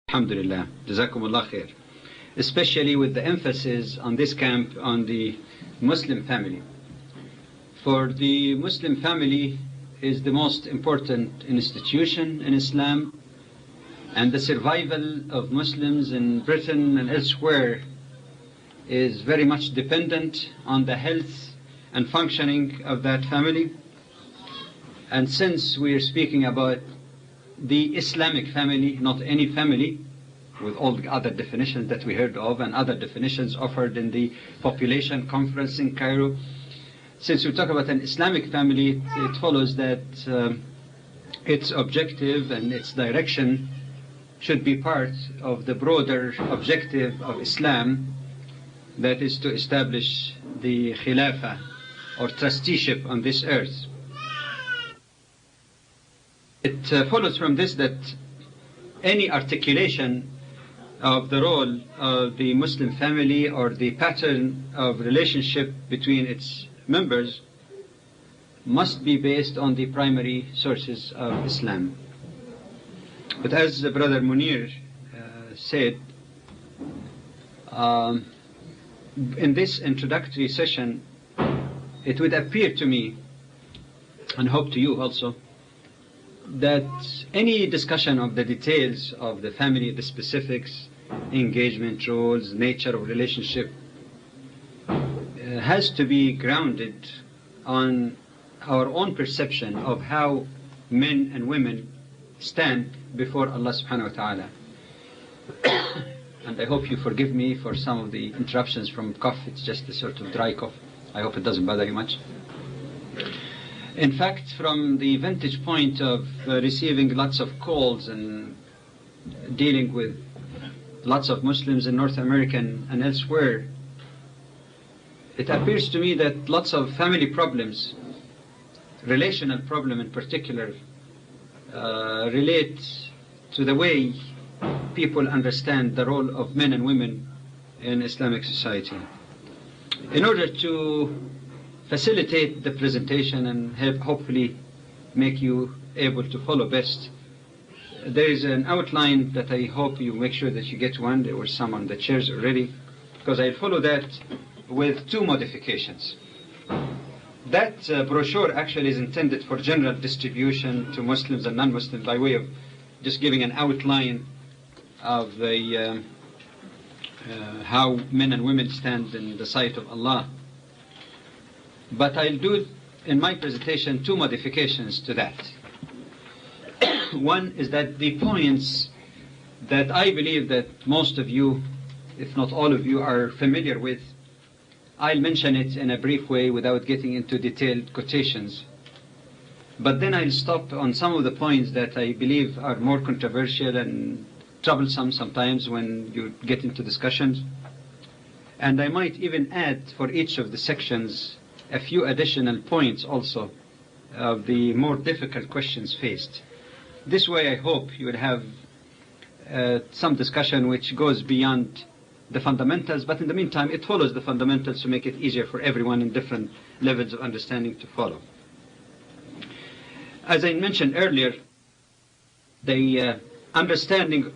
Alhamdulillah, Jazakumullah khair. Especially with the emphasis on this camp on the Muslim family. For the Muslim family is the most important institution in Islam, and the survival of Muslims in Britain and elsewhere is very much dependent on the health and functioning of that family. And since we are speaking about the Islamic family, not any family, with all the other definitions that we heard of and other definitions offered in the population conference in Cairo, since we talk about an Islamic family, it follows that its objective and its direction should be part of the broader objective of Islam, that is to establish the Khilafah or trusteeship on this earth. It follows from this that any articulation of the role of the Muslim family or the pattern of relationship between its members must be based on the primary sources of Islam. But as Brother Munir said, in this introductory session, it would appear to me, and hope to you also, that any discussion of the details of the family, the specifics, engagement roles, nature of relationship, has to be grounded on our own perception of how men and women stand before Allah subhanahu wa ta'ala. And I hope you forgive me for some of the interruptions from cough. It's just a sort of dry cough. I hope it doesn't bother you much. In fact, from the vantage point of receiving lots of calls and dealing with lots of Muslims in North America and elsewhere, it appears to me that lots of family problems, relational problem in particular, relate to the way people understand the role of men and women in Islamic society. In order to facilitate the presentation and hopefully make you able to follow best, there is an outline that I hope you make sure that you get one. There were some on the chairs already, because I'll follow that with two modifications. That brochure actually is intended for general distribution to Muslims and non-Muslims by way of just giving an outline of the how men and women stand in the sight of Allah. But I'll do in my presentation two modifications to that. One is that the points that I believe that most of you, if not all of you, are familiar with, I'll mention it in a brief way without getting into detailed quotations. But then I'll stop on some of the points that I believe are more controversial and troublesome sometimes when you get into discussions. And I might even add for each of the sections a few additional points also of the more difficult questions faced. This way I hope you will have some discussion which goes beyond the fundamentals, but in the meantime it follows the fundamentals to make it easier for everyone in different levels of understanding to follow. As I mentioned earlier, the understanding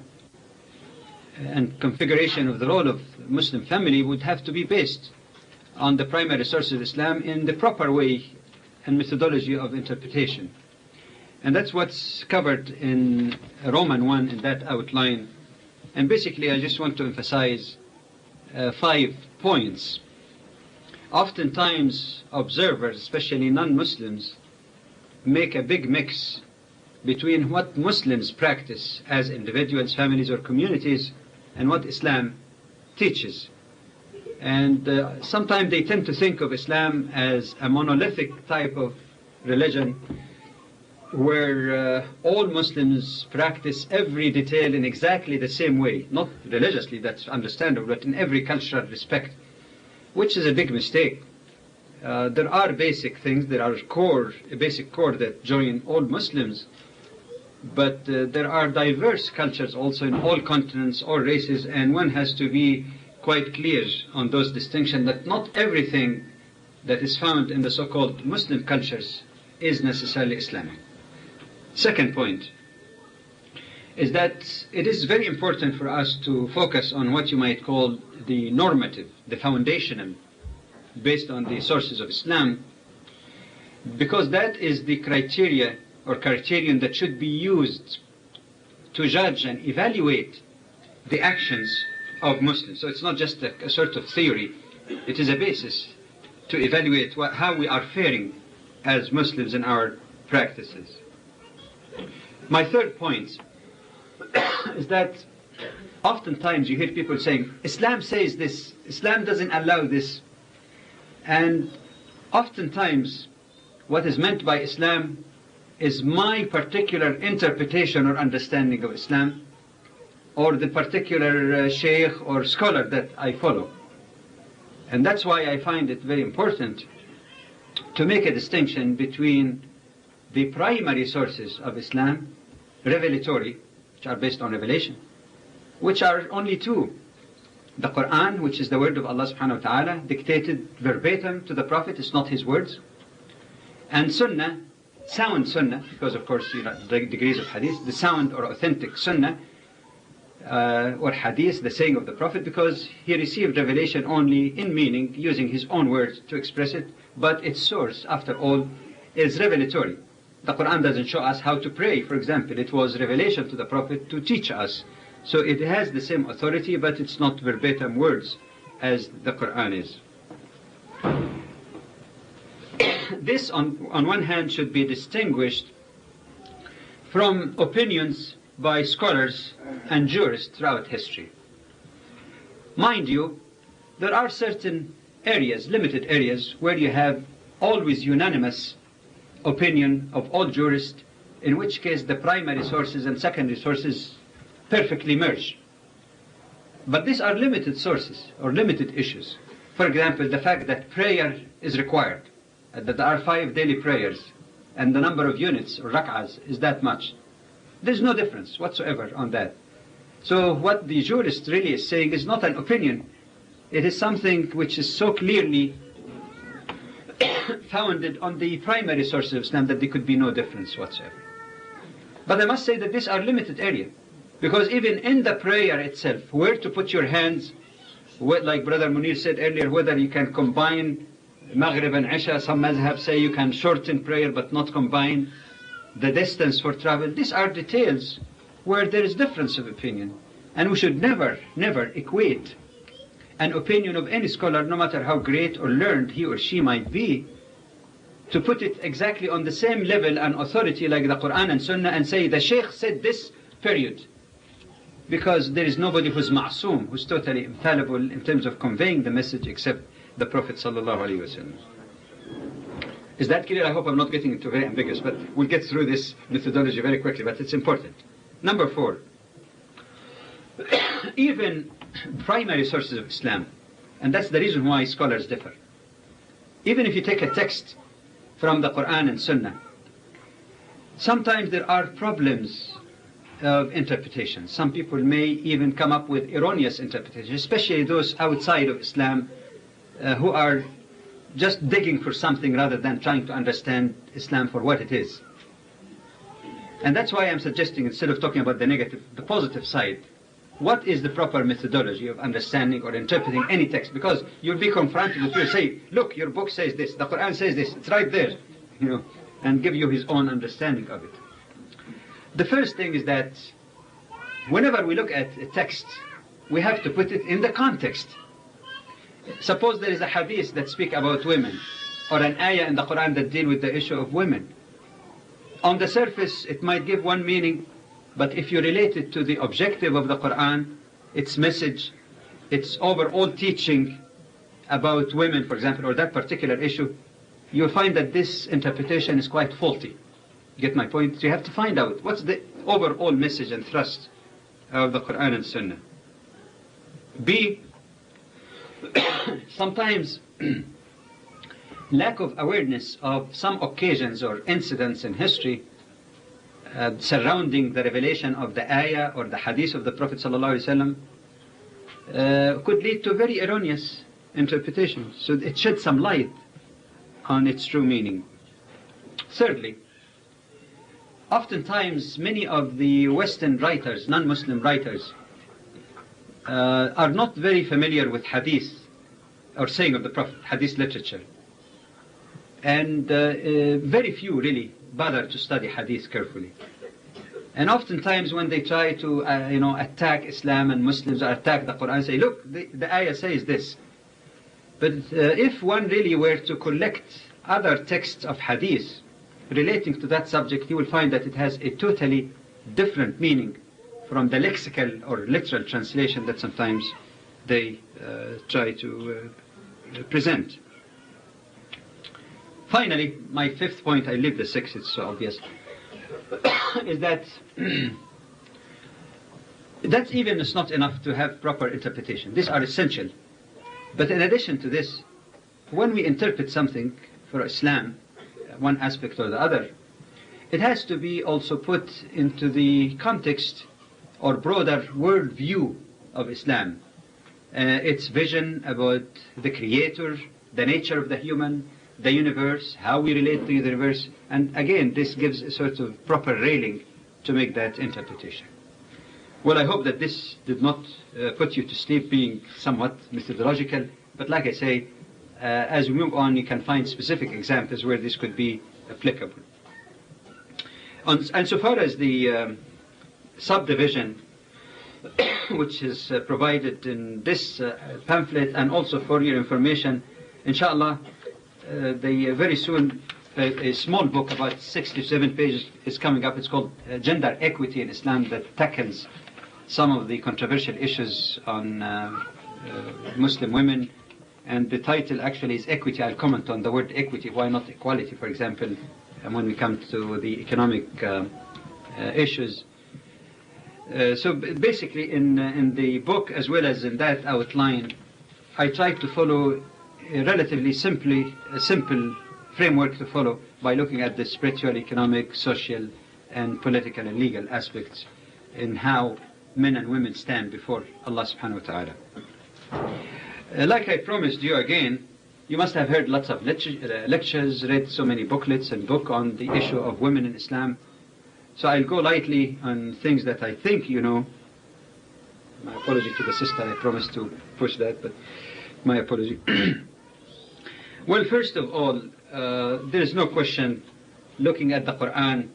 and configuration of the role of Muslim family would have to be based on the primary sources of Islam in the proper way and methodology of interpretation. And that's what's covered in Roman 1 in that outline. And basically I just want to emphasize 5 points. Oftentimes observers, especially non-Muslims, make a big mix between what Muslims practice as individuals, families or communities and what Islam teaches. And sometimes they tend to think of Islam as a monolithic type of religion where all Muslims practice every detail in exactly the same way. Not religiously, that's understandable, but in every cultural respect, which is a big mistake. There are basic things, there are a basic core that join all Muslims, but there are diverse cultures also in all continents, all races, and one has to be quite clear on those distinctions that not everything that is found in the so-called Muslim cultures is necessarily Islamic. Second point, is that it is very important for us to focus on what you might call the normative, the foundational, based on the sources of Islam, because that is the criteria or criterion that should be used to judge and evaluate the actions of Muslims. So it's not just a sort of theory, it is a basis to evaluate how we are faring as Muslims in our practices. My third point is that oftentimes you hear people saying, Islam says this, Islam doesn't allow this. And oftentimes what is meant by Islam is my particular interpretation or understanding of Islam, or the particular sheikh or scholar that I follow. And that's why I find it very important to make a distinction between the primary sources of Islam, revelatory, which are based on revelation, which are only two. The Quran, which is the word of Allah subhanahu wa ta'ala, dictated verbatim to the Prophet, it's not his words. And Sunnah, sound Sunnah, because of course, the degrees of Hadith, the sound or authentic Sunnah, or Hadith, the saying of the Prophet, because he received revelation only in meaning, using his own words to express it, but its source, after all, is revelatory. The Quran doesn't show us how to pray, for example. It was revelation to the Prophet to teach us. So it has the same authority, but it's not verbatim words as the Quran is. This, on one hand, should be distinguished from opinions by scholars and jurists throughout history. Mind you, there are certain areas, limited areas, where you have always unanimous opinion of all jurists, in which case the primary sources and secondary sources perfectly merge. But these are limited sources or limited issues. For example, the fact that prayer is required, that there are 5 daily prayers, and the number of units or rak'ahs is that much. There's no difference whatsoever on that. So what the jurist really is saying is not an opinion. It is something which is so clearly founded on the primary sources of Islam that there could be no difference whatsoever. But I must say that these are limited area, because even in the prayer itself, where to put your hands, like Brother Munir said earlier, whether you can combine Maghrib and Isha, some mazhab say you can shorten prayer but not combine, the distance for travel, these are details where there is difference of opinion. And we should never equate an opinion of any scholar, no matter how great or learned he or she might be, to put it exactly on the same level and authority like the Quran and Sunnah and say the Shaykh said this, period. Because there is nobody who's ma'soom, who's totally infallible in terms of conveying the message except the Prophet sallallahu alaihi wasallam. Is that clear? I hope I'm not getting into very ambiguous, but we'll get through this methodology very quickly, but it's important. Number 4, even primary sources of Islam, and that's the reason why scholars differ. Even if you take a text from the Quran and Sunnah, sometimes there are problems of interpretation. Some people may even come up with erroneous interpretations, especially those outside of Islam who are just digging for something rather than trying to understand Islam for what it is. And that's why I'm suggesting, instead of talking about the negative, the positive side, what is the proper methodology of understanding or interpreting any text? Because you'll be confronted with people say, look, your book says this, the Quran says this, it's right there, and give you his own understanding of it. The first thing is that whenever we look at a text, we have to put it in the context. Suppose there is a hadith that speaks about women, or an ayah in the Quran that deal with the issue of women. On the surface, it might give one meaning, but if you relate it to the objective of the Quran, its message, its overall teaching about women, for example, or that particular issue, you'll find that this interpretation is quite faulty. You get my point? So you have to find out what's the overall message and thrust of the Quran and Sunnah. B, sometimes lack of awareness of some occasions or incidents in history surrounding the revelation of the ayah or the hadith of the Prophet ﷺ could lead to very erroneous interpretations. So it sheds some light on its true meaning. Thirdly, oftentimes many of the Western writers, non-Muslim writers, are not very familiar with hadith or saying of the Prophet, hadith literature. And very few really bother to study hadith carefully. And oftentimes when they try to attack Islam and Muslims or attack the Quran, say, look, the ayah says this. But if one really were to collect other texts of hadith relating to that subject, you will find that it has a totally different meaning from the lexical or literal translation that sometimes they try to present. Finally, my fifth point, I leave the sixth, it's so obvious, is that that even is not enough to have proper interpretation. These are essential. But in addition to this, when we interpret something for Islam, one aspect or the other, it has to be also put into the context or broader world view of Islam. Its vision about the Creator, the nature of the human, the universe, how we relate to the universe, and again, this gives a sort of proper railing to make that interpretation. Well, I hope that this did not put you to sleep being somewhat methodological, but like I say, as we move on, you can find specific examples where this could be applicable. And so far as the subdivision, which is provided in this pamphlet and also for your information, inshallah, very soon a small book about 67 pages is coming up. It's called Gender Equity in Islam, that tackles some of the controversial issues on Muslim women. And the title actually is Equity. I'll comment on the word equity. Why not equality, for example, when we come to the economic issues. So basically in the book, as well as in that outline, I tried to follow a relatively simple framework to follow by looking at the spiritual, economic, social, and political and legal aspects in how men and women stand before Allah subhanahu wa ta'ala. Like I promised you again, you must have heard lots of lectures, read so many booklets and books on the issue of women in Islam. So I'll go lightly on things that I think you know. My apology to the sister, I promised to push that, but my apology. Well, first of all, there is no question, looking at the Quran,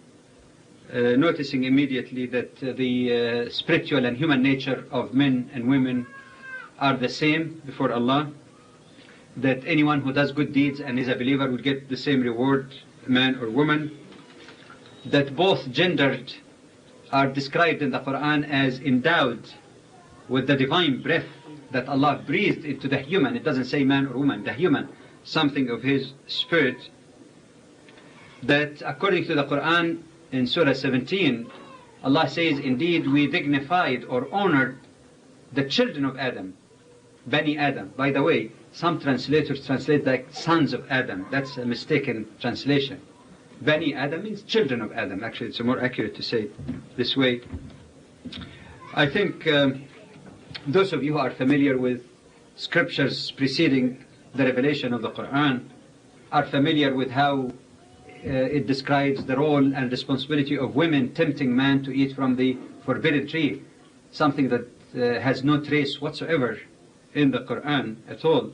noticing immediately that the spiritual and human nature of men and women are the same before Allah, that anyone who does good deeds and is a believer will get the same reward, man or woman, that both gendered are described in the Quran as endowed with the divine breath that Allah breathed into the human. It doesn't say man or woman, the human, something of His spirit. That according to the Quran in Surah 17, Allah says, indeed we dignified or honored the children of Adam, Bani Adam. By the way, some translators translate like sons of Adam. That's a mistaken translation. Bani Adam means children of Adam. Actually, it's more accurate to say it this way. I think those of you who are familiar with scriptures preceding the revelation of the Quran are familiar with how it describes the role and responsibility of women tempting man to eat from the forbidden tree, something that has no trace whatsoever in the Quran at all.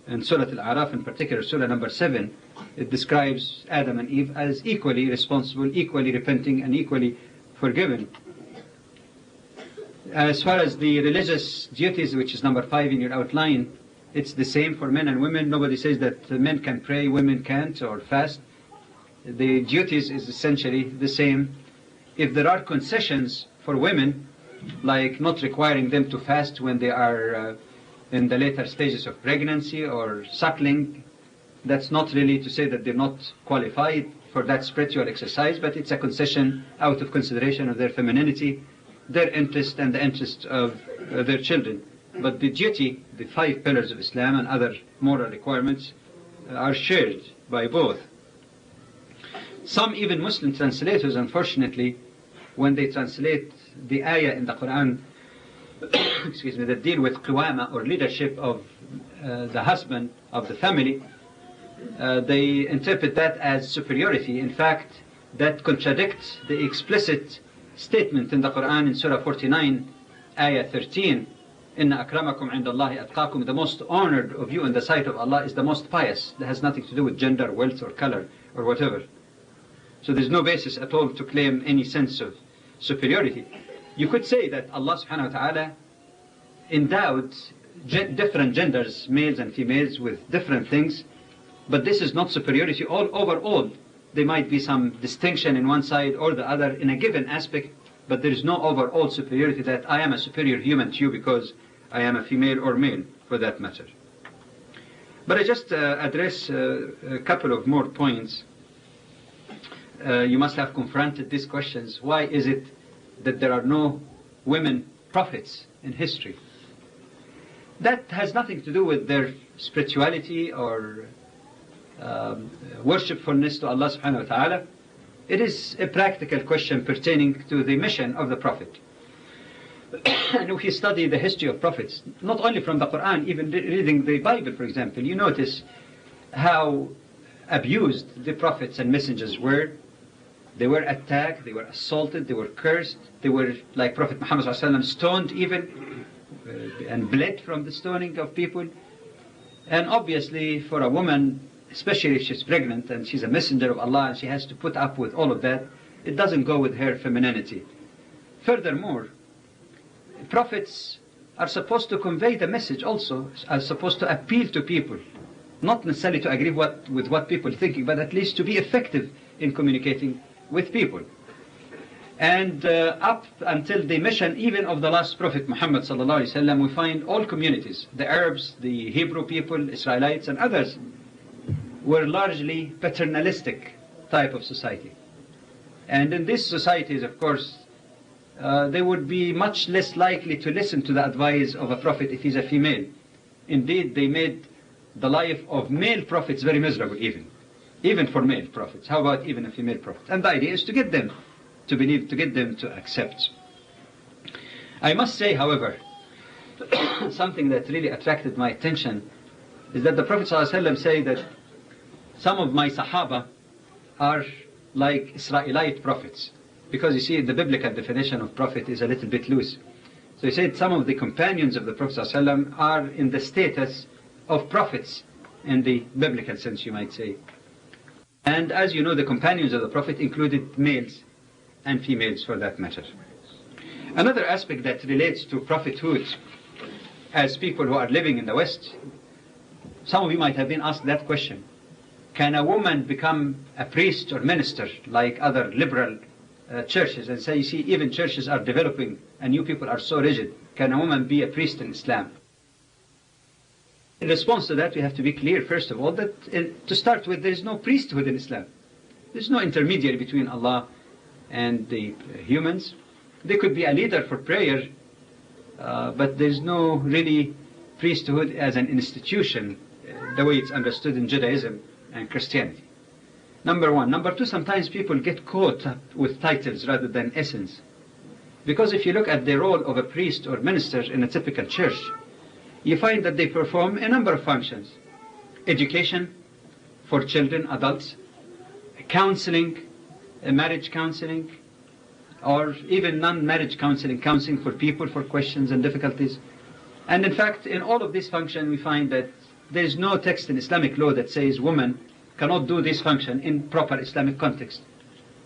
In Surah Al-A'raf, in particular, Surah number 7, it describes Adam and Eve as equally responsible, equally repenting, and equally forgiven. As far as the religious duties, which is number 5 in your outline, it's the same for men and women. Nobody says that men can pray, women can't, or fast. The duties is essentially the same. If there are concessions for women, like not requiring them to fast when they are in the later stages of pregnancy or suckling, that's not really to say that they're not qualified for that spiritual exercise, but it's a concession out of consideration of their femininity, their interest, and the interest of their children. But the duty, the 5 pillars of Islam and other moral requirements are shared by both. Some even Muslim translators, unfortunately, when they translate the ayah in the Quran, excuse me, that deal with qiwama or leadership of the husband of the family, they interpret that as superiority. In fact, that contradicts the explicit statement in the Quran in Surah 49, Ayah 13, Inna akramakum indallahi atqakum, the most honored of you in the sight of Allah is the most pious. That has nothing to do with gender, wealth, or color, or whatever. So there's no basis at all to claim any sense of superiority. You could say that Allah subhanahu wa ta'ala endowed different genders, males and females, with different things, but this is not superiority. Overall, there might be some distinction in one side or the other in a given aspect, but there is no overall superiority that I am a superior human to you because I am a female or male, for that matter. But I just address a couple of more points. You must have confronted these questions. Why is it that there are no women prophets in history? That has nothing to do with their spirituality or worshipfulness to Allah subhanahu wa ta'ala. It is a practical question pertaining to the mission of the Prophet. And if you study the history of prophets, not only from the Quran, even reading the Bible, for example, you notice how abused the prophets and messengers were. They were attacked, they were assaulted, they were cursed, they were, like Prophet Muhammad ﷺ, stoned even, and bled from the stoning of people. And obviously for a woman, especially if she's pregnant and she's a messenger of Allah and she has to put up with all of that, it doesn't go with her femininity. Furthermore, prophets are supposed to convey the message also, are supposed to appeal to people, not necessarily to agree with what people are thinking, but at least to be effective in communicating with people. And up until the mission even of the last Prophet Muhammad ﷺ, we find all communities, the Arabs, the Hebrew people, Israelites and others, were largely paternalistic type of society. And in these societies, of course, they would be much less likely to listen to the advice of a prophet if he's a female. Indeed, they made the life of male prophets very miserable even for male prophets. How about even a female prophet? And the idea is to get them to believe, to get them to accept. I must say, however, something that really attracted my attention is that the Prophet ﷺ said that some of my Sahaba are like Israelite prophets. Because you see, the biblical definition of prophet is a little bit loose. So he said some of the companions of the Prophet ﷺ are in the status of prophets in the biblical sense, you might say. And as you know, the companions of the Prophet included males and females for that matter. Another aspect that relates to prophethood, as people who are living in the West, some of you might have been asked that question. Can a woman become a priest or minister like other liberal churches? And say, you see, even churches are developing and you people are so rigid. Can a woman be a priest in Islam? In response to that, we have to be clear, first of all, that to start with, there is no priesthood in Islam. There's no intermediary between Allah and the humans. There could be a leader for prayer, but there's no really priesthood as an institution, the way it's understood in Judaism and Christianity. Number one. Number two, sometimes people get caught up with titles rather than essence. Because if you look at the role of a priest or minister in a typical church, you find that they perform a number of functions. Education for children, adults, counseling, marriage counseling, or even non-marriage counseling, counseling for people for questions and difficulties. And in fact, in all of these functions, we find that there is no text in Islamic law that says women cannot do this function in proper Islamic context.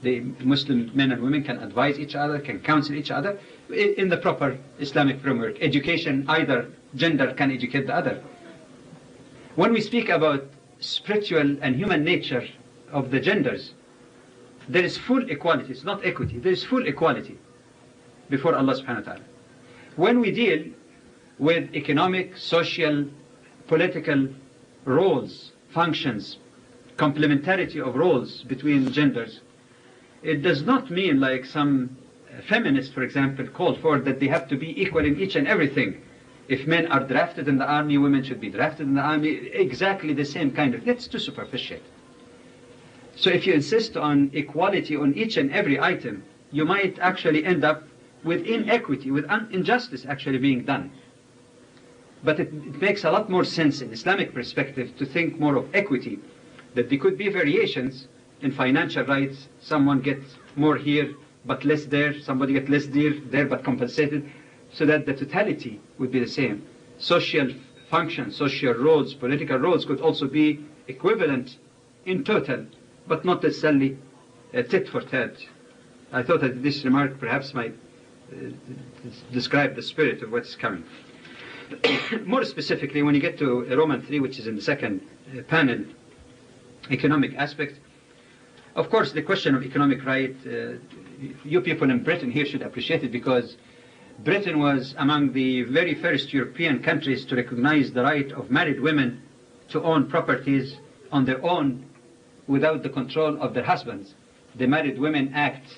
The Muslim men and women can advise each other, can counsel each other in the proper Islamic framework. Education, either gender can educate the other. When we speak about spiritual and human nature of the genders, there is full equality. It's not equity. There is full equality before Allah subhanahu wa ta'ala. When we deal with economic, social, political roles, functions, complementarity of roles between genders, it does not mean like some feminists, for example, called for that they have to be equal in each and everything. If men are drafted in the army, women should be drafted in the army. Exactly the same kind of, that's too superficial. So if you insist on equality on each and every item, you might actually end up with inequity, with injustice actually being done. But it makes a lot more sense in Islamic perspective to think more of equity, that there could be variations, in financial rights, someone gets more here but less there, somebody gets less there but compensated, so that the totality would be the same. Social functions, social roles, political roles could also be equivalent in total, but not necessarily tit for tat. I thought that this remark perhaps might describe the spirit of what's coming. More specifically, when you get to Roman 3, which is in the second panel, economic aspect, of course the question of economic right, you people in Britain here should appreciate it, because Britain was among the very first European countries to recognize the right of married women to own properties on their own without the control of their husbands. The Married Women Act,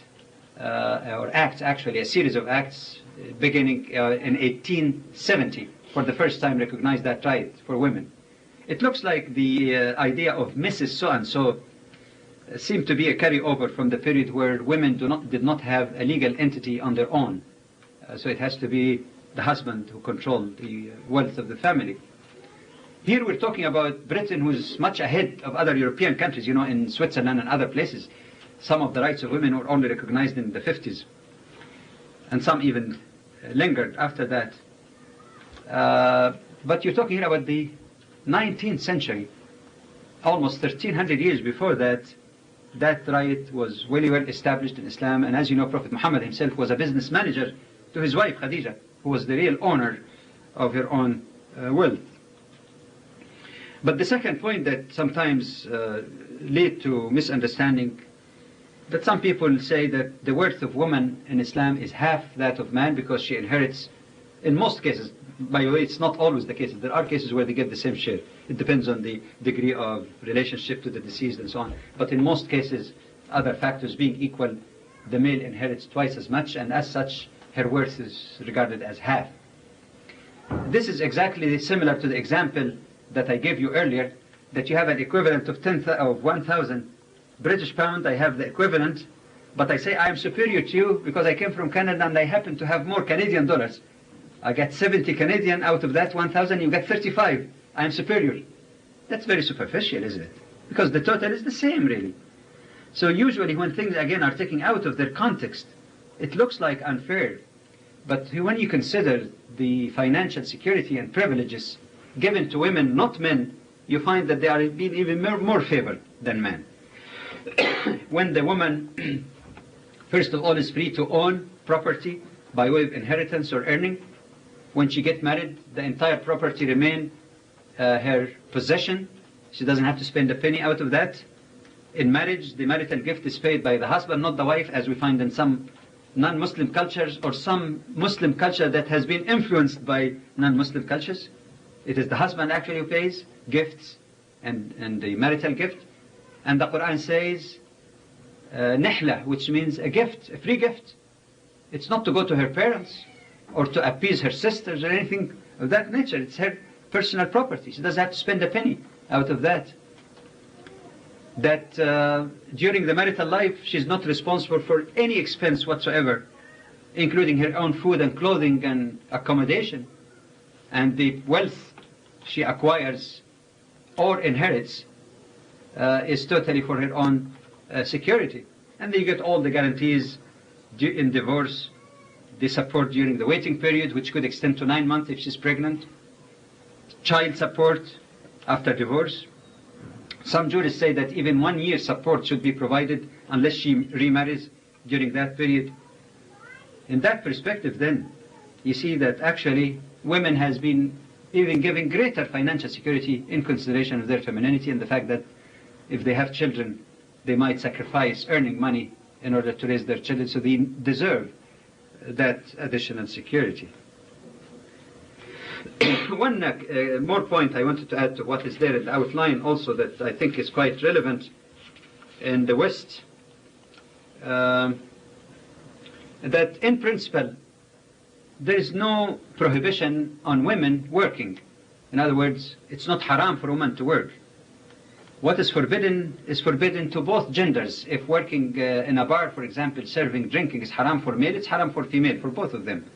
or acts actually, a series of acts beginning in 1870, for the first time recognized that right for women. It looks like the idea of Mrs. So-and-so seemed to be a carryover from the period where women did not have a legal entity on their own. So it has to be the husband who controlled the wealth of the family. Here we're talking about Britain, who's much ahead of other European countries. You know, in Switzerland and other places, some of the rights of women were only recognized in the 50s, and some even lingered after that. But you're talking here about the 19th century, almost 1300 years before that. That right was very well established in Islam, and as you know, Prophet Muhammad himself was a business manager to his wife Khadija, who was the real owner of her own wealth. But the second point that sometimes lead to misunderstanding, that some people say that the worth of woman in Islam is half that of man because she inherits, in most cases, by the way, it's not always the case. There are cases where they get the same share. It depends on the degree of relationship to the deceased and so on. But in most cases, other factors being equal, the male inherits twice as much, and as such, her worth is regarded as half. This is exactly similar to the example that I gave you earlier, that you have an equivalent of 1,000 British pound. I have the equivalent, but I say I am superior to you because I came from Canada and I happen to have more Canadian dollars. I get 70 Canadian out of that 1,000, you get 35. I am superior. That's very superficial, isn't it? Because the total is the same, really. So usually when things, again, are taken out of their context, it looks like unfair. But when you consider the financial security and privileges given to women, not men, you find that they are being even more favored than men. When the woman, first of all, is free to own property by way of inheritance or earning, when she gets married, the entire property remains her possession. She doesn't have to spend a penny out of that. In marriage, the marital gift is paid by the husband, not the wife, as we find in some non-Muslim cultures or some Muslim culture that has been influenced by non-Muslim cultures. It is the husband actually who pays gifts and the marital gift. And the Quran says, nihla, which means a gift, a free gift. It's not to go to her parents or to appease her sisters or anything of that nature. It's her personal property. She doesn't have to spend a penny out of that. That during the marital life, she's not responsible for any expense whatsoever, including her own food and clothing and accommodation. And the wealth she acquires or inherits is totally for her own security. And then you get all the guarantees in divorce, the support during the waiting period, which could extend to 9 months if she's pregnant, child support after divorce. Some jurists say that even 1 year support should be provided unless she remarries during that period. In that perspective, then, you see that actually women has been even given greater financial security in consideration of their femininity and the fact that if they have children, they might sacrifice earning money in order to raise their children, so they deserve that additional security. One more point I wanted to add to what is there in the outline also that I think is quite relevant in the West, that in principle there is no prohibition on women working. In other words, it's not haram for women to work. What is forbidden to both genders. If working in a bar, for example, serving drinking is haram for male, it's haram for female, for both of them.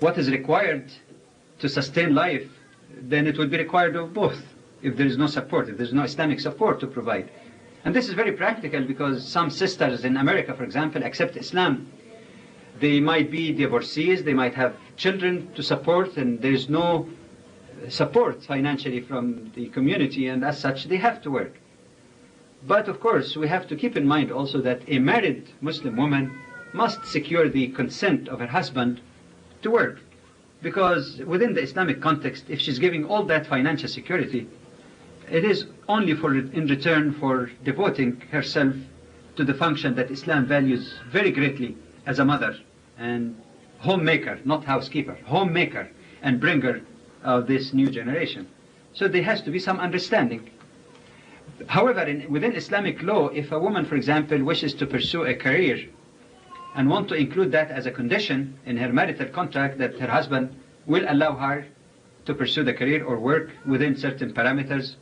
What is required to sustain life, then it will be required of both if there is no support, if there is no Islamic support to provide. And this is very practical because some sisters in America, for example, accept Islam. They might be divorcees, they might have children to support, and there's no support financially from the community, and as such they have to work. But of course we have to keep in mind also that a married Muslim woman must secure the consent of her husband to work, because within the Islamic context, if she's giving all that financial security, it is only in return for devoting herself to the function that Islam values very greatly as a mother and homemaker, not housekeeper, homemaker and bringer of this new generation. So there has to be some understanding. However, within Islamic law, if a woman, for example, wishes to pursue a career and want to include that as a condition in her marital contract that her husband will allow her to pursue the career or work within certain parameters,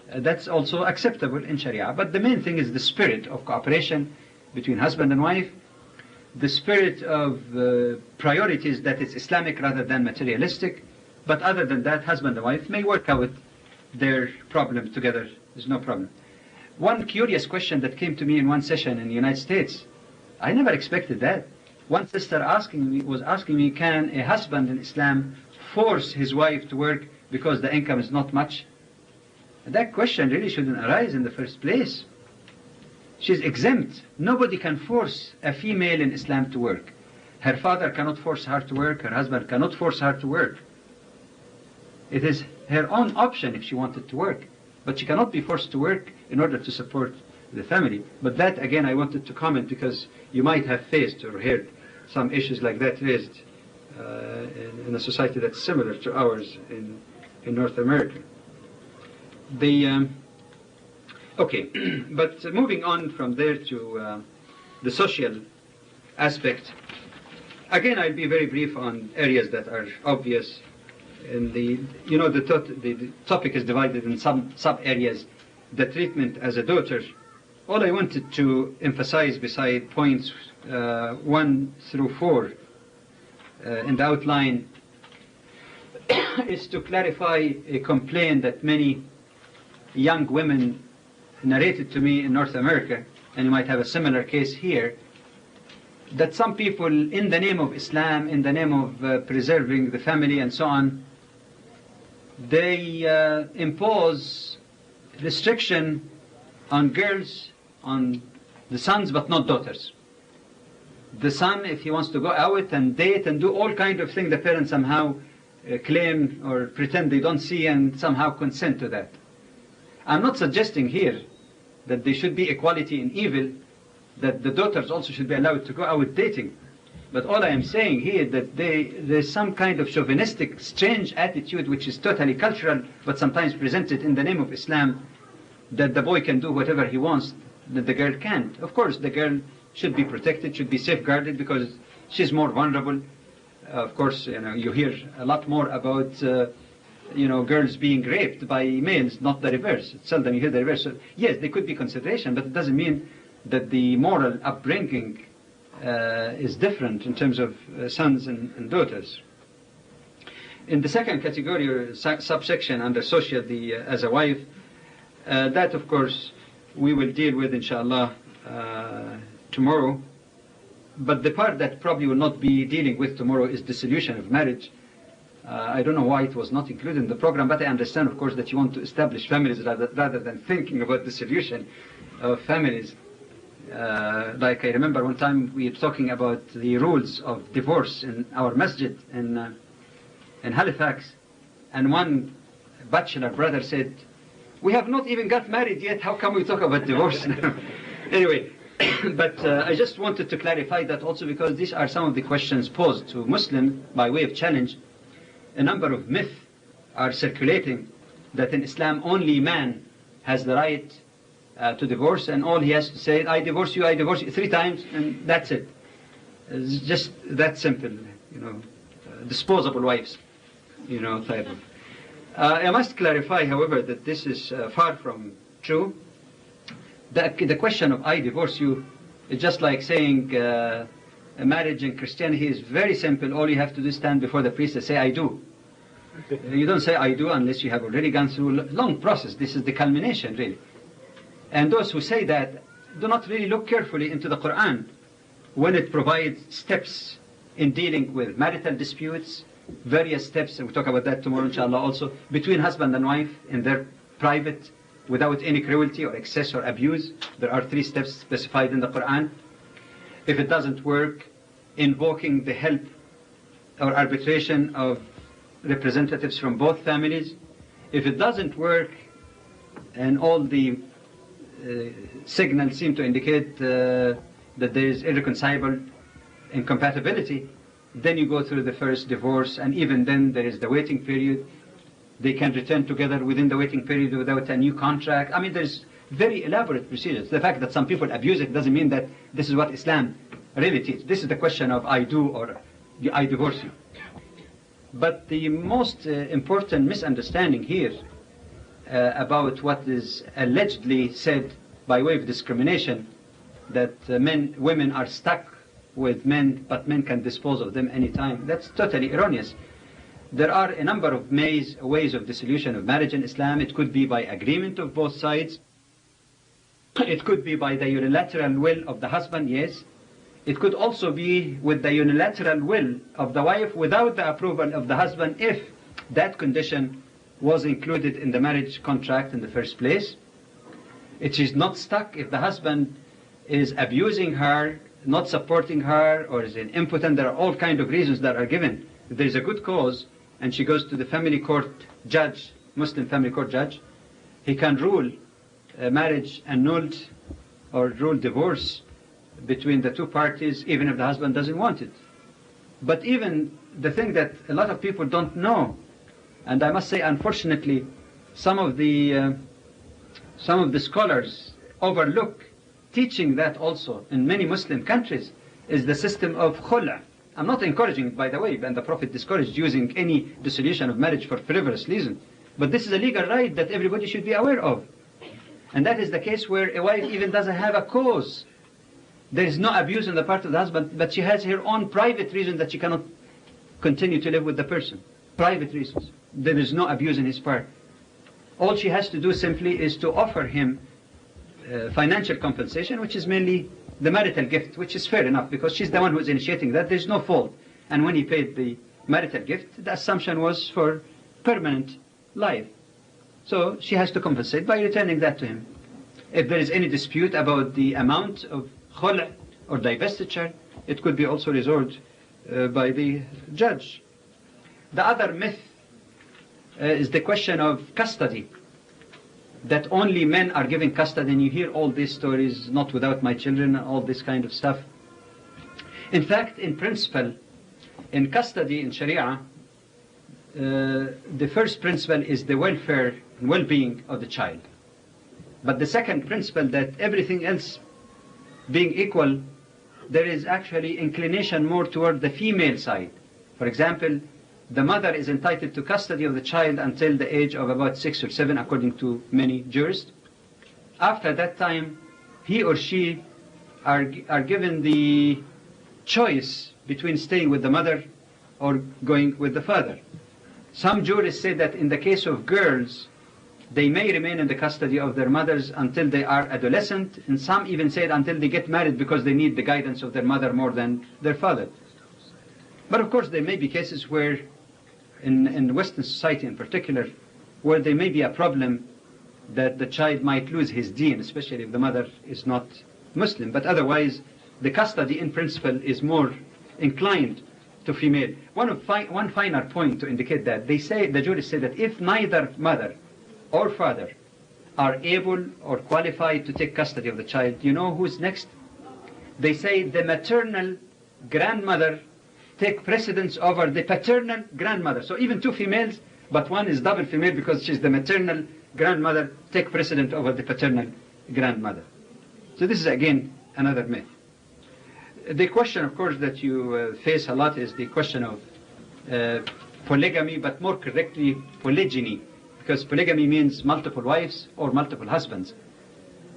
that's also acceptable in Sharia. But the main thing is the spirit of cooperation between husband and wife, the spirit of priorities that is Islamic rather than materialistic. But other than that, husband and wife may work out their problem together. There's no problem. One curious question that came to me in one session in the United States, I never expected that. One sister was asking me, can a husband in Islam force his wife to work because the income is not much? That question really shouldn't arise in the first place. She's exempt. Nobody can force a female in Islam to work. Her father cannot force her to work. Her husband cannot force her to work. It is her own option if she wanted to work. But she cannot be forced to work in order to support the family. But that, again, I wanted to comment because you might have faced or heard some issues like that raised in a society that's similar to ours in North America. Okay, but moving on from there to the social aspect, again, I'll be very brief on areas that are obvious. In the topic is divided in some sub-areas. The treatment as a daughter. All I wanted to emphasize beside points 1 through 4 in the outline is to clarify a complaint that many young women narrated to me in North America, and you might have a similar case here, that some people, in the name of Islam, in the name of preserving the family and so on, they impose restriction on girls, on the sons, but not daughters. The son, if he wants to go out and date and do all kind of things, the parents somehow claim or pretend they don't see and somehow consent to that. I'm not suggesting here that there should be equality in evil, that the daughters also should be allowed to go out dating. But all I am saying here is that there's some kind of chauvinistic, strange attitude which is totally cultural, but sometimes presented in the name of Islam, that the boy can do whatever he wants, that the girl can't. Of course, the girl should be protected, should be safeguarded, because she's more vulnerable. Of course, you hear a lot more about girls being raped by males, not the reverse. It's seldom you hear the reverse. So, yes, there could be consideration, but it doesn't mean that the moral upbringing is different in terms of sons and daughters. In the second category, or subsection under social, as a wife, that of course we will deal with inshallah tomorrow. But the part that probably will not be dealing with tomorrow is dissolution of marriage. I don't know why it was not included in the program, but I understand, of course, that you want to establish families rather than thinking about dissolution of families. Like I remember one time we were talking about the rules of divorce in our masjid in Halifax, and one bachelor brother said, "We have not even got married yet, how come we talk about divorce now?" Anyway, but I just wanted to clarify that also, because these are some of the questions posed to Muslims by way of challenge. A number of myths are circulating that in Islam only man has the right to divorce, and all he has to say, I divorce you 3 times, and that's it. It's just that simple, disposable wives, type of. I must clarify, however, that this is far from true. The question of I divorce you is just like saying a marriage in Christianity is very simple. All you have to do is stand before the priest and say, I do. You don't say I do unless you have already gone through a long process. This is the culmination, really. And those who say that do not really look carefully into the Quran when it provides steps in dealing with marital disputes, various steps, and we'll talk about that tomorrow inshallah also, between husband and wife in their private, without any cruelty or excess or abuse. There are 3 steps specified in the Quran. If it doesn't work, invoking the help or arbitration of representatives from both families. If it doesn't work, and all the signals seem to indicate that there is irreconcilable incompatibility, then you go through the first divorce, and even then there is the waiting period. They can return together within the waiting period without a new contract. I mean, there's very elaborate procedures. The fact that some people abuse it doesn't mean that this is what Islam really teaches. This is the question of I do or I divorce you. But the most important misunderstanding here about what is allegedly said by way of discrimination, that women are stuck with men, but men can dispose of them anytime. That's totally erroneous. There are a number of ways of dissolution of marriage in Islam. It could be by agreement of both sides. It could be by the unilateral will of the husband, yes. It could also be with the unilateral will of the wife without the approval of the husband, if that condition was included in the marriage contract in the first place. It is not stuck if the husband is abusing her, not supporting her, or is impotent. There are all kinds of reasons that are given. If there is a good cause and she goes to the family court judge, Muslim family court judge, he can rule marriage annulled or rule divorce between the 2 parties, even if the husband doesn't want it. But even the thing that a lot of people don't know, and I must say unfortunately some of the scholars overlook teaching that also in many Muslim countries, is the system of khula. I'm not encouraging it, by the way, and the Prophet discouraged using any dissolution of marriage for frivolous reasons. But this is a legal right that everybody should be aware of. And that is the case where a wife even doesn't have a cause. There is no abuse on the part of the husband, but she has her own private reason that she cannot continue to live with the person. Private reasons. There is no abuse on his part. All she has to do simply is to offer him financial compensation, which is mainly the marital gift, which is fair enough because she's the one who is initiating that. There's no fault. And when he paid the marital gift, the assumption was for permanent life. So she has to compensate by returning that to him. If there is any dispute about the amount of khul' or divestiture, it could be also resolved by the judge. The other myth is the question of custody, that only men are given custody, and you hear all these stories, not without my children, and all this kind of stuff. In fact, in principle, in custody in Sharia, the first principle is the welfare and well-being of the child. But the second principle, that everything else being equal, there is actually inclination more toward the female side. For example, the mother is entitled to custody of the child until the age of about 6 or 7, according to many jurists. After that time, he or she are given the choice between staying with the mother or going with the father. Some jurists say that in the case of girls, they may remain in the custody of their mothers until they are adolescent, and some even say until they get married because they need the guidance of their mother more than their father. But of course there may be cases where, in Western society in particular, where there may be a problem that the child might lose his deen, especially if the mother is not Muslim. But otherwise, the custody in principle is more inclined to female. One finer point to indicate that, the jurists say that if neither mother or father are able or qualified to take custody of the child, you know who's next? They say the maternal grandmother take precedence over the paternal grandmother. So even 2 females, but one is double female because she's the maternal grandmother, take precedence over the paternal grandmother. So this is again another myth. The question, of course, that you face a lot is the question of polygamy, but more correctly polygyny, because polygamy means multiple wives or multiple husbands.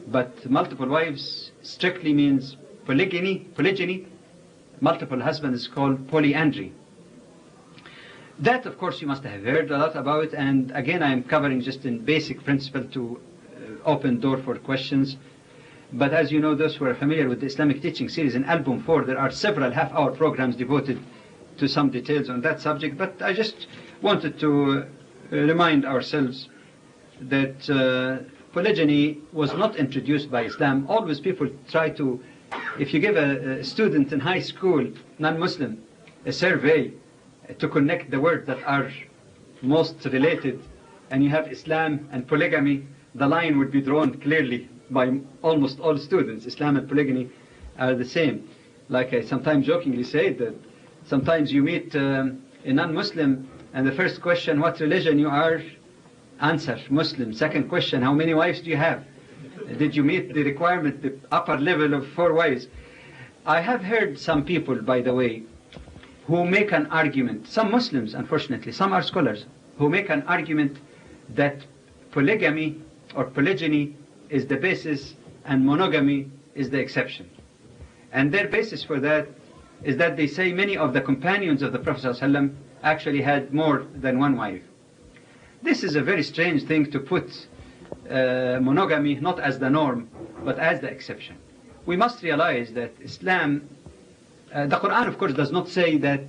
But multiple wives strictly means polygyny. Multiple husbands is called polyandry. That, of course, you must have heard a lot about, and again I am covering just in basic principle to open door for questions. But as you know, those who are familiar with the Islamic teaching series, in Album 4, there are several half-hour programs devoted to some details on that subject. But I just wanted to remind ourselves that polygyny was not introduced by Islam. Always people try to, if you give a student in high school, non-Muslim, a survey to connect the words that are most related, and you have Islam and polygamy, the line would be drawn clearly by almost all students. Islam and polygamy are the same. Like I sometimes jokingly say that sometimes you meet a non-Muslim and the first question, what religion you are? Answer, Muslim. Second question, how many wives do you have? Did you meet the requirement, the upper level of 4 wives? I have heard some people, by the way, who make an argument, some Muslims unfortunately, some are scholars, who make an argument that polygamy or polygyny is the basis and monogamy is the exception. And their basis for that is that they say many of the companions of the Prophet ﷺ actually had more than 1 wife. This is a very strange thing to put monogamy not as the norm, but as the exception. We must realize that Islam, the Quran of course does not say that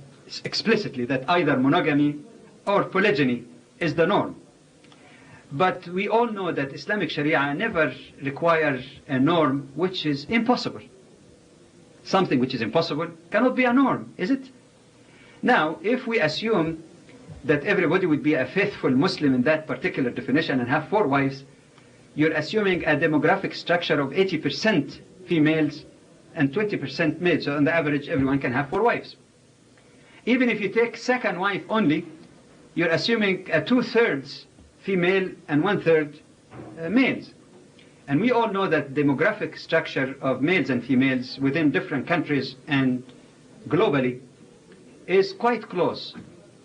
explicitly that either monogamy or polygyny is the norm. But we all know that Islamic Sharia never requires a norm which is impossible. Something which is impossible cannot be a norm, is it? Now, if we assume that everybody would be a faithful Muslim in that particular definition and have 4 wives, you're assuming a demographic structure of 80% females and 20% males. So on the average, everyone can have 4 wives. Even if you take second wife only, you're assuming a 2/3 female and 1/3 males. And we all know that demographic structure of males and females within different countries and globally is quite close,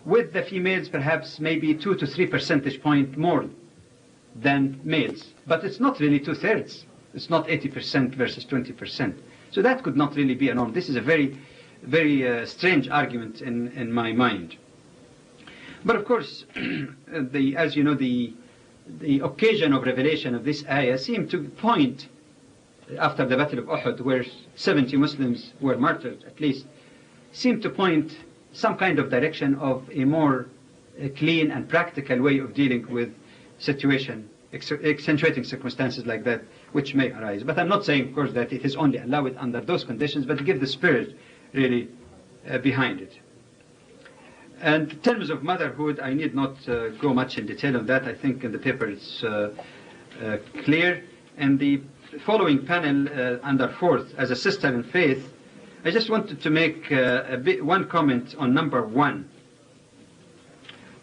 with the females perhaps maybe 2 to 3 percentage point more than males. But it's not really 2/3. It's not 80% versus 20%. So that could not really be a norm. This is a very, very strange argument in my mind. But of course, as you know, the occasion of revelation of this ayah seemed to point after the Battle of Uhud, where 70 Muslims were martyred at least, seemed to point some kind of direction of a more clean and practical way of dealing with situation, accentuating circumstances like that which may arise. But I'm not saying, of course, that it is only allowed under those conditions, but to give the spirit really behind it. And in terms of motherhood, I need not go much in detail on that. I think in the paper it's clear. And the following panel under 4th, as a sister in faith, I just wanted to make one comment on number 1.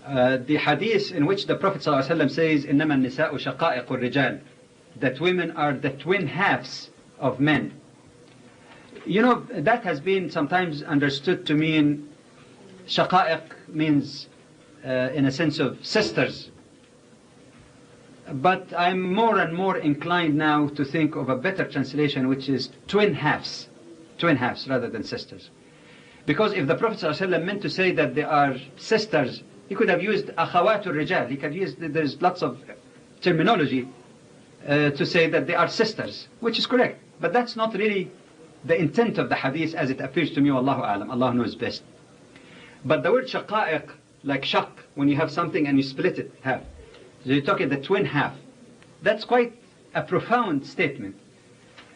The hadith in which the Prophet ﷺ says, إِنَّمَا النِّسَاءُ شَقَائِقُ الرِّجَالِ, that women are the twin halves of men. You know, that has been sometimes understood to mean, shaqa'iq means in a sense of sisters. But I'm more and more inclined now to think of a better translation, which is twin halves rather than sisters. Because if the Prophet ﷺ meant to say that they are sisters, he could have used akhawatul rijal. He could use, there's lots of terminology to say that they are sisters, which is correct. But that's not really the intent of the hadith as it appears to me. Wallahu a'lam. Allah knows best. But the word shaqa'iq, like shaq, when you have something and you split it half. So you're talking the twin half. That's quite a profound statement.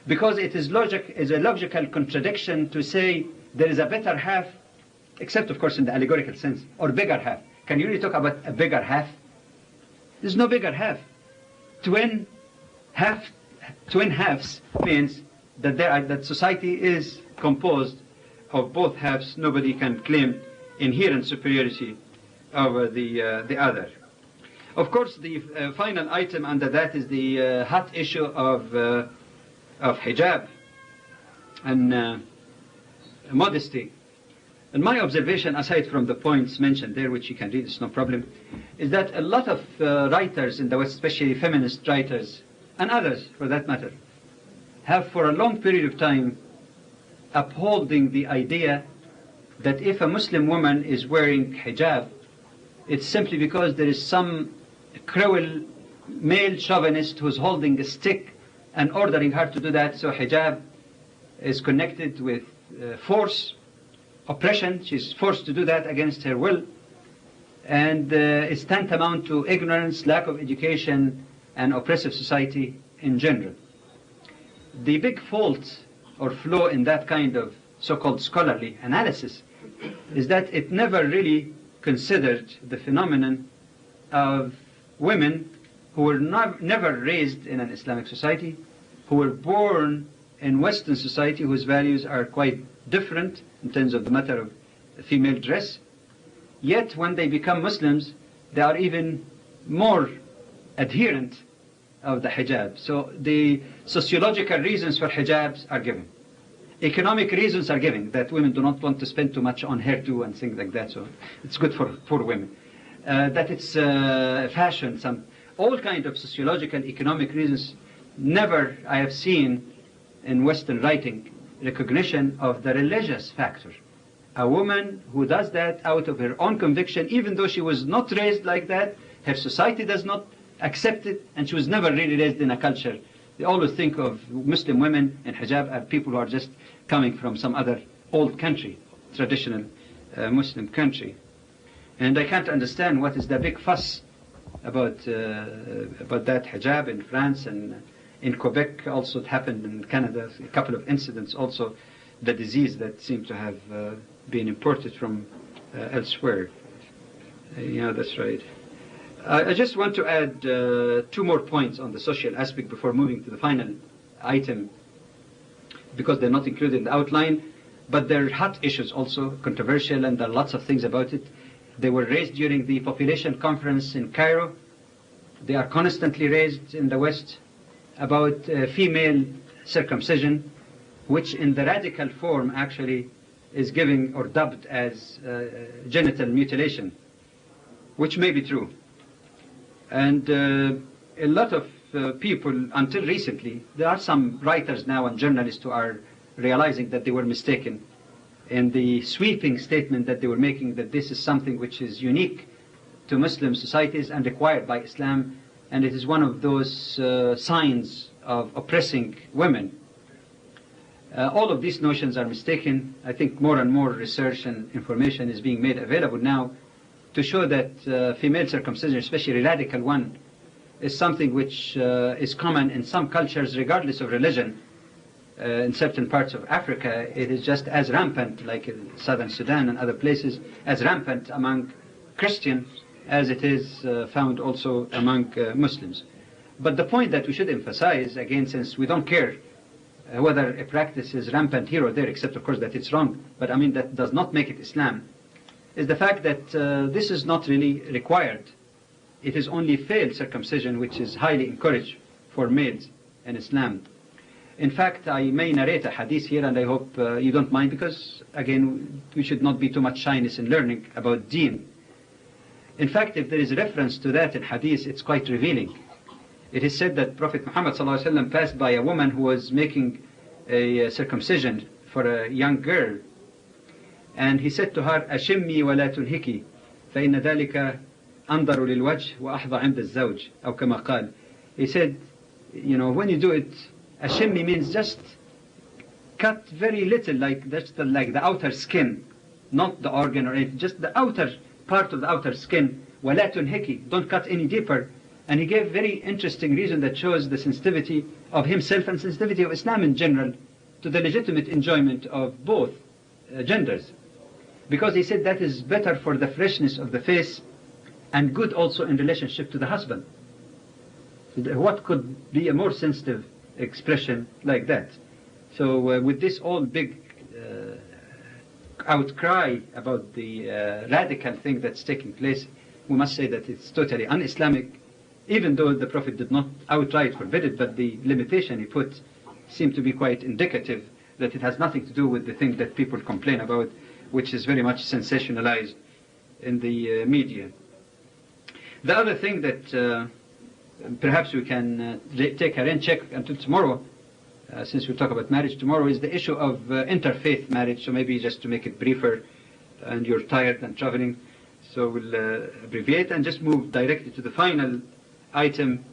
Because it is a logical contradiction to say there is a better half, except of course in the allegorical sense, or bigger half. Can you really talk about a bigger half? There's no bigger half. Twin halves means that that society is composed of both halves. Nobody can claim inherent superiority over the other. Of course, the final item under that is the hot issue of hijab and modesty. And my observation, aside from the points mentioned there, which you can read, it's no problem, is that a lot of writers in the West, especially feminist writers, and others for that matter, have for a long period of time upholding the idea that if a Muslim woman is wearing hijab, it's simply because there is some cruel male chauvinist who's holding a stick and ordering her to do that. So hijab is connected with force, oppression. She's forced to do that against her will, and is tantamount to ignorance, lack of education, and oppressive society in general. The big fault or flaw in that kind of so-called scholarly analysis is that it never really considered the phenomenon of women who were never raised in an Islamic society, who were born in Western society, whose values are quite different in terms of the matter of female dress. Yet when they become Muslims, they are even more adherent of the hijab. So the sociological reasons for hijabs are given. Economic reasons are given, that women do not want to spend too much on hairdo and things like that, so it's good for poor women. That it's fashion, all kind of sociological, economic reasons. Never I have seen in Western writing recognition of the religious factor. A woman who does that out of her own conviction, even though she was not raised like that, her society does not accept it, and she was never really raised in a culture. They always think of Muslim women in hijab as people who are just coming from some other old country, traditional Muslim country. And I can't understand what is the big fuss about that hijab in France and in Quebec. Also, it happened in Canada. A couple of incidents also, the disease that seemed to have been imported from elsewhere. Yeah, that's right. I just want to add two more points on the social aspect before moving to the final item, because they're not included in the outline, but they're hot issues also, controversial, and there are lots of things about it. They were raised during the population conference in Cairo. They are constantly raised in the West about female circumcision, which in the radical form actually is given or dubbed as genital mutilation, which may be true. And a lot of people, until recently, there are some writers now and journalists who are realizing that they were mistaken in the sweeping statement that they were making, that this is something which is unique to Muslim societies and required by Islam, and it is one of those signs of oppressing women. All of these notions are mistaken. I think more and more research and information is being made available now to show that female circumcision, especially radical one, is something which is common in some cultures regardless of religion. In certain parts of Africa, it is just as rampant, like in southern Sudan and other places, as rampant among Christians as it is found also among Muslims. But the point that we should emphasize, again, since we don't care whether a practice is rampant here or there, except of course that it's wrong, but I mean that does not make it Islam, is the fact that this is not really required. It is only failed circumcision which is highly encouraged for males in Islam. In fact, I may narrate a hadith here, and I hope you don't mind, because again, we should not be too much shyness in learning about deen. In fact, if there is reference to that in hadith, it's quite revealing. It is said that Prophet Muhammad ﷺ passed by a woman who was making a circumcision for a young girl, and he said to her, "Ashimmi wa la tunhiki, fa inna dhalika andaru lil wajh wa ahdha 'inda az-zawj," aw kama qal. He said, you know, when you do it, ashimmi means just cut very little, like like the outer skin, not the organ or anything, just the outer part of the outer skin. Wa la tunhiki, don't cut any deeper. And he gave very interesting reason that shows the sensitivity of himself and sensitivity of Islam in general to the legitimate enjoyment of both genders. Because he said that is better for the freshness of the face and good also in relationship to the husband. What could be a more sensitive expression like that? So with this all big outcry about the radical thing that's taking place, we must say that it's totally un-Islamic, even though the Prophet did not outright forbid it, but the limitation he put seemed to be quite indicative that it has nothing to do with the thing that people complain about, which is very much sensationalized in the media. The other thing that perhaps we can take a rain check until tomorrow, since we talk about marriage tomorrow, is the issue of interfaith marriage. So maybe just to make it briefer, and you're tired and traveling, so we'll abbreviate and just move directly to the final item,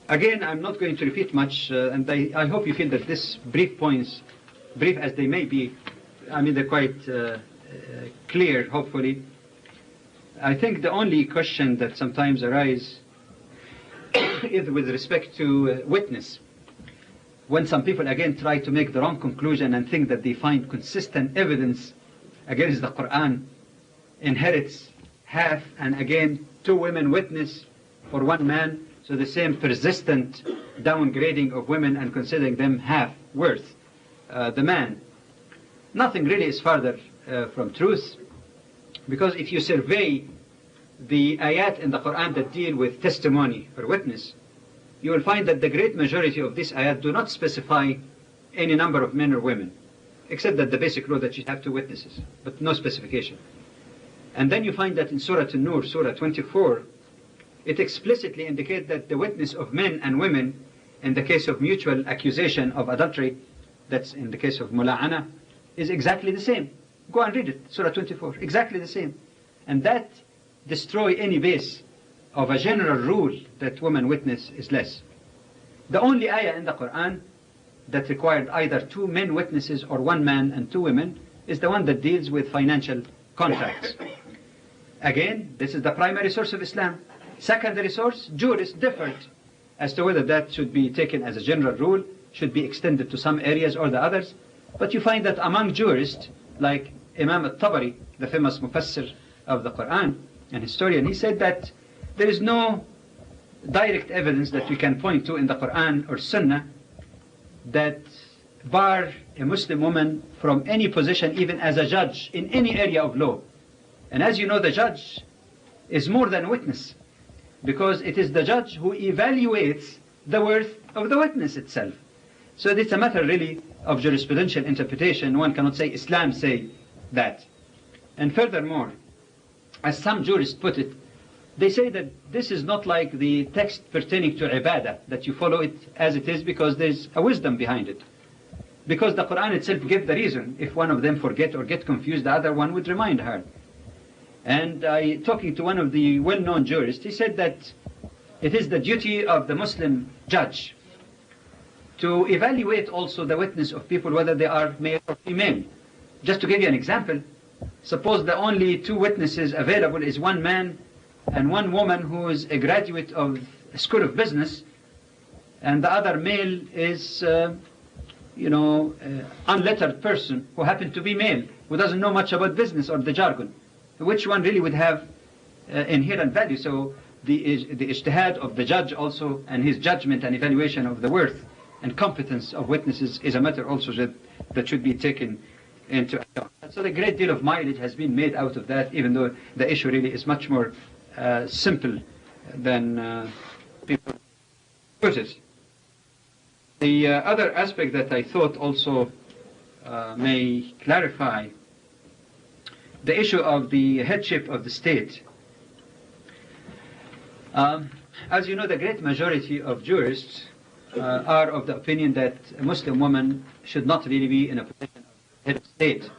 Again, I'm not going to repeat much, and I hope you feel that these brief points, brief as they may be, I mean, they're quite clear, hopefully. I think the only question that sometimes arises is with respect to witness. When some people, again, try to make the wrong conclusion and think that they find consistent evidence against the Quran, inherits half, and again, 2 women witness for 1 man, so the same persistent downgrading of women and considering them half worth the man. Nothing really is farther from truth, because if you survey the ayat in the Quran that deal with testimony or witness, you will find that the great majority of these ayat do not specify any number of men or women, except that the basic rule that you have 2 witnesses, but no specification. And then you find that in Surah An-Nur, Surah 24, it explicitly indicates that the witness of men and women in the case of mutual accusation of adultery, that's in the case of mula'ana, is exactly the same. Go and read it, Surah 24, exactly the same. And that destroys any base of a general rule that woman witness is less. The only ayah in the Quran that required either 2 men witnesses or 1 man and 2 women is the one that deals with financial contracts. Again, this is the primary source of Islam. Secondary source, jurists differed as to whether that should be taken as a general rule, should be extended to some areas or the others. But you find that among jurists, like Imam al-Tabari, the famous mufassir of the Quran and historian, he said that there is no direct evidence that we can point to in the Quran or Sunnah that bar a Muslim woman from any position, even as a judge in any area of law. And as you know, the judge is more than a witness, because it is the judge who evaluates the worth of the witness itself. So it's a matter really of jurisprudential interpretation. One cannot say Islam say that. And furthermore, as some jurists put it, they say that this is not like the text pertaining to ibadah, that you follow it as it is because there's a wisdom behind it. Because the Quran itself gives the reason. If one of them forget or get confused, the other one would remind her. And talking to one of the well-known jurists, he said that it is the duty of the Muslim judge to evaluate also the witness of people, whether they are male or female. Just to give you an example, suppose the only 2 witnesses available is 1 man and 1 woman who is a graduate of a school of business, and the other male is, unlettered person who happened to be male, who doesn't know much about business or the jargon. Which one really would have inherent value? So the ijtihad of the judge also, and his judgment and evaluation of the worth and competence of witnesses is a matter also that should be taken into account. So a great deal of mileage has been made out of that, even though the issue really is much more simple than people put it. The other aspect that I thought also may clarify the issue of the headship of the state. As you know, the great majority of jurists are of the opinion that a Muslim woman should not really be in a position of head of state.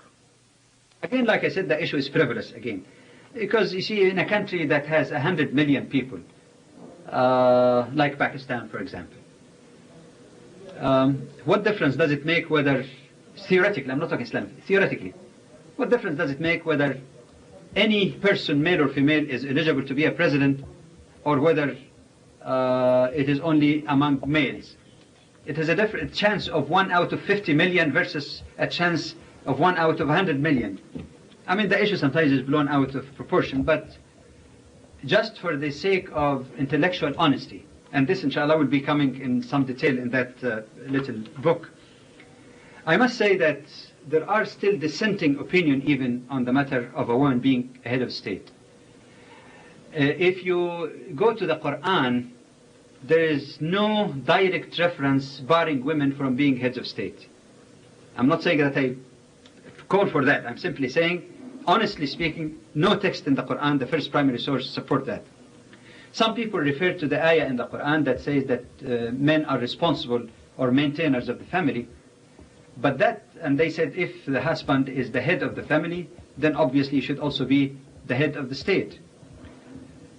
Again, like I said, the issue is frivolous again. Because you see, in a country that has 100 million people, like Pakistan, for example, what difference does it make whether, theoretically, I'm not talking Islamic, theoretically, what difference does it make whether any person, male or female, is eligible to be a president, or whether it is only among males? It is a different chance of 1 out of 50 million versus a chance of 1 out of 100 million. I mean, the issue sometimes is blown out of proportion, but just for the sake of intellectual honesty, and this inshallah will be coming in some detail in that little book, I must say that there are still dissenting opinion even on the matter of a woman being a head of state. If you go to the Quran, there is no direct reference barring women from being heads of state. I'm not saying that I call for that. I'm simply saying, honestly speaking, no text in the Quran, the first primary source, support that. Some people refer to the ayah in the Quran that says that men are responsible or maintainers of the family. But that, and they said if the husband is the head of the family, then obviously he should also be the head of the state.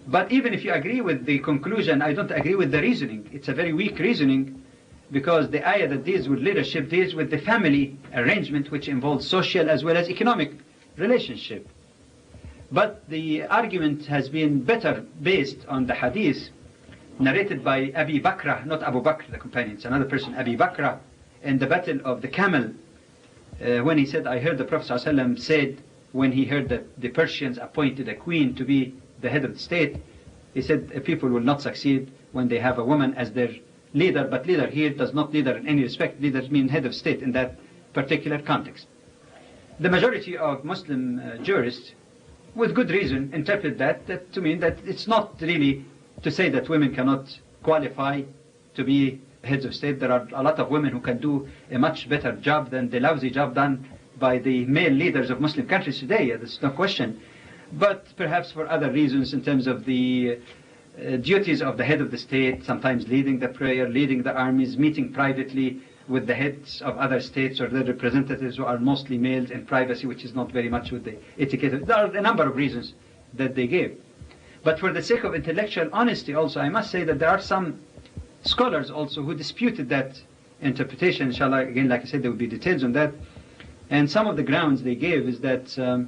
But even if you agree with the conclusion, I don't agree with the reasoning. It's a very weak reasoning, because the ayah that deals with leadership deals with the family arrangement, which involves social as well as economic relationship. But the argument has been better based on the hadith narrated by Abi Bakr, not Abu Bakr, the companion, it's another person, Abi Bakr, in the battle of the camel, when he said, I heard the Prophet ﷺ said, when he heard that the Persians appointed a queen to be the head of the state, he said, people will not succeed when they have a woman as their leader, but leader here does not leader in any respect, leader means head of state in that particular context. The majority of Muslim jurists, with good reason, interpret that to mean that it's not really to say that women cannot qualify to be heads of state. There are a lot of women who can do a much better job than the lousy job done by the male leaders of Muslim countries today, there's no question. But perhaps for other reasons, in terms of the duties of the head of the state, sometimes leading the prayer, leading the armies, meeting privately with the heads of other states or their representatives who are mostly males in privacy, which is not very much with the etiquette. There are a number of reasons that they gave. But for the sake of intellectual honesty also, I must say that there are some scholars also who disputed that interpretation. Inshallah, again, like I said, there will be details on that. And some of the grounds they gave is that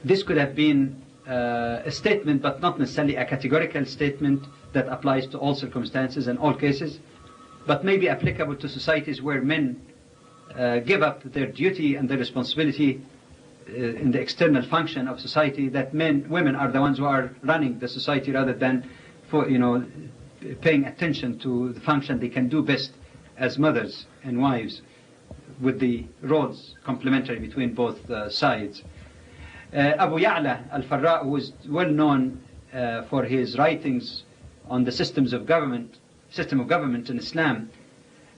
this could have been a statement, but not necessarily a categorical statement that applies to all circumstances and all cases, but may be applicable to societies where men give up their duty and their responsibility in the external function of society, that women are the ones who are running the society rather than paying attention to the function they can do best as mothers and wives, with the roles complementary between both sides. Abu Ya'la al-Farra, who is well known for his writings on the system of government in Islam,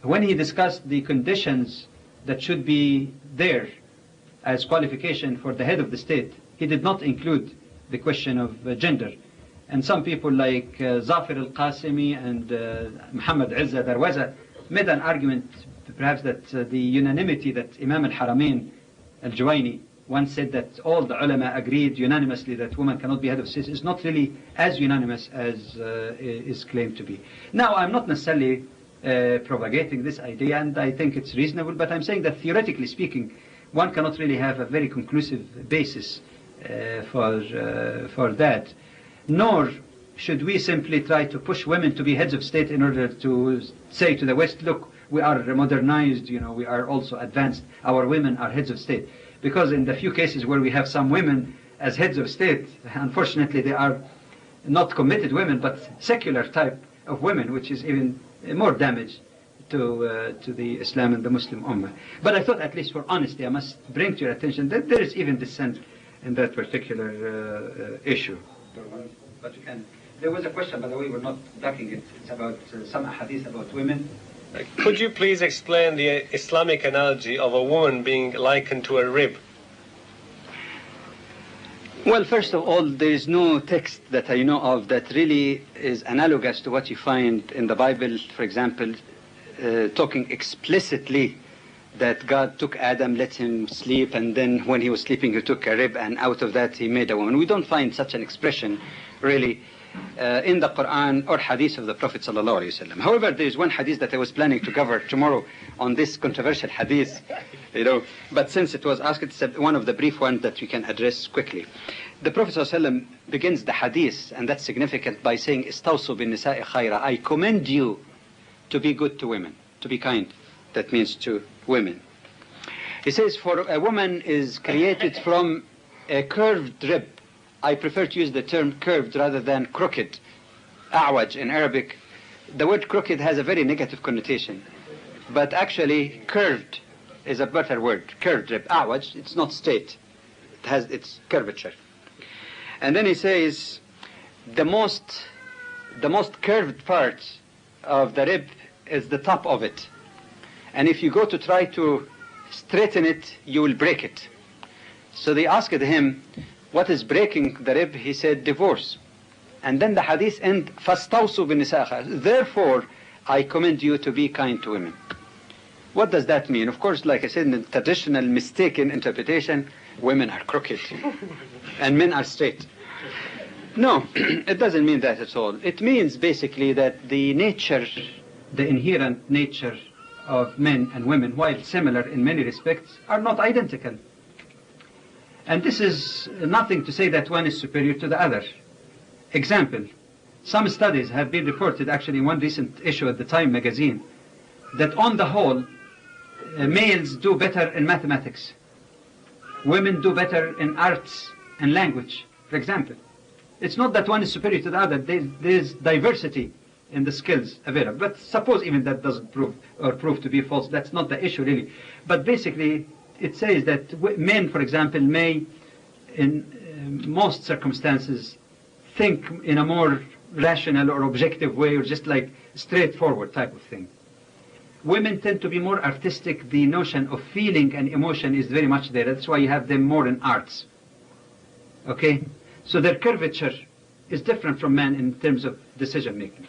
when he discussed the conditions that should be there as qualification for the head of the state, he did not include the question of gender. And some people like Zafir al-Qasimi and Muhammad Izza Darwaza made an argument, perhaps that the unanimity that Imam al-Haramain al-Juwayni once said that all the ulama agreed unanimously that women cannot be head of state is not really as unanimous as is claimed to be. Now, I'm not necessarily propagating this idea, and I think it's reasonable, but I'm saying that theoretically speaking, one cannot really have a very conclusive basis for that. Nor should we simply try to push women to be heads of state in order to say to the West, look, we are modernized, we are also advanced, our women are heads of state. Because in the few cases where we have some women as heads of state, unfortunately they are not committed women, but secular type of women, which is even more damage to the Islam and the Muslim Ummah. But I thought, at least for honesty, I must bring to your attention that there is even dissent in that particular issue. But you can. There was a question, by the way, we're not ducking it. It's about some hadith about women. Could you please explain the Islamic analogy of a woman being likened to a rib? Well, first of all, there is no text that I know of that really is analogous to what you find in the Bible, for example, talking explicitly that God took Adam, let him sleep, and then when he was sleeping he took a rib, and out of that he made a woman. We don't find such an expression really in the Quran or hadith of the Prophet ﷺ. However, there is one hadith that I was planning to cover tomorrow on this controversial hadith, but since it was asked, it's one of the brief ones that we can address quickly. The Prophet ﷺ begins the hadith, and that's significant, by saying, "Istawsu bin nisa'i khayra." I commend you to be good to women, to be kind. That means to women. He says, for a woman is created from a curved rib. I prefer to use the term curved rather than crooked. A'waj in Arabic. The word crooked has a very negative connotation. But actually, curved is a better word. Curved rib. A'waj, it's not straight. It has its curvature. And then he says, the most curved part of the rib is the top of it. And if you go to try to straighten it, you will break it. So they asked him, what is breaking the rib? He said, divorce. And then the hadith ends, فَاسْتَوْصُوا بِالنِّسَاءِ. Therefore, I commend you to be kind to women. What does that mean? Of course, like I said, in the traditional mistaken interpretation, women are crooked and men are straight. No, it doesn't mean that at all. It means basically that the nature, the inherent nature of men and women, while similar in many respects, are not identical. And this is nothing to say that one is superior to the other. Example, some studies have been reported actually in one recent issue of the Time magazine that on the whole, males do better in mathematics. Women do better in arts and language, for example. It's not that one is superior to the other. There's diversity in the skills available. But suppose even that doesn't prove to be false. That's not the issue really. But basically, it says that men, for example, may, in most circumstances, think in a more rational or objective way, or just like straightforward type of thing. Women tend to be more artistic. The notion of feeling and emotion is very much there. That's why you have them more in arts. Okay? So their curvature is different from men in terms of decision making.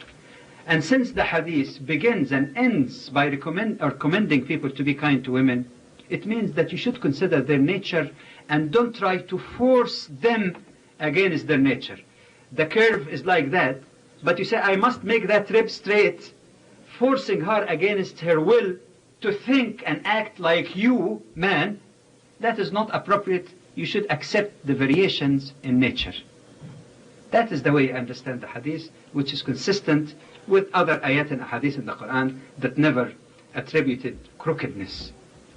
And since the hadith begins and ends by commending people to be kind to women, it means that you should consider their nature and don't try to force them against their nature. The curve is like that, but you say, I must make that rib straight, forcing her against her will to think and act like you, man. That is not appropriate. You should accept the variations in nature. That is the way I understand the hadith, which is consistent with other ayat and hadith in the Quran that never attributed crookedness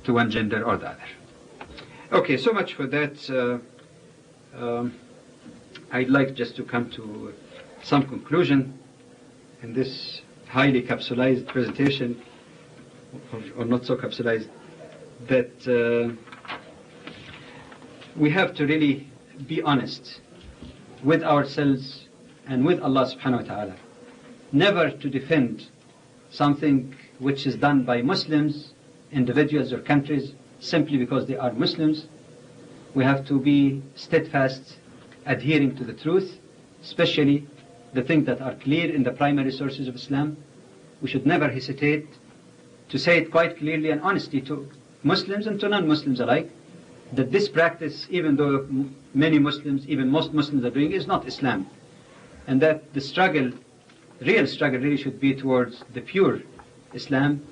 to one gender or the other. Okay, so much for that. I'd like just to come to some conclusion in this highly capsulized presentation, or not so capsulized, that we have to really be honest with ourselves and with Allah subhanahu wa ta'ala. Never to defend something which is done by Muslims, individuals or countries, simply because they are Muslims. We have to be steadfast, adhering to the truth, especially the things that are clear in the primary sources of Islam. We should never hesitate to say it quite clearly and honestly to Muslims and to non-Muslims alike, that this practice, even though many Muslims, even most Muslims are doing, is not Islam. And that the struggle, real struggle really should be towards the pure Islam,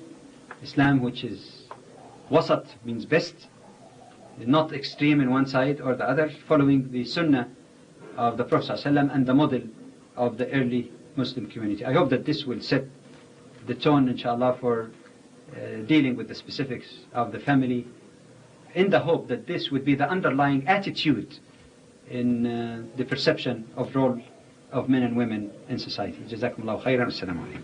Islam which is wasat, means best, not extreme in one side or the other, following the sunnah of the Prophet ﷺ and the model of the early Muslim community. I hope that this will set the tone, inshallah, for dealing with the specifics of the family, in the hope that this would be the underlying attitude in the perception of role of men and women in society. Jazakumullahu khairan. Assalamu alaikum.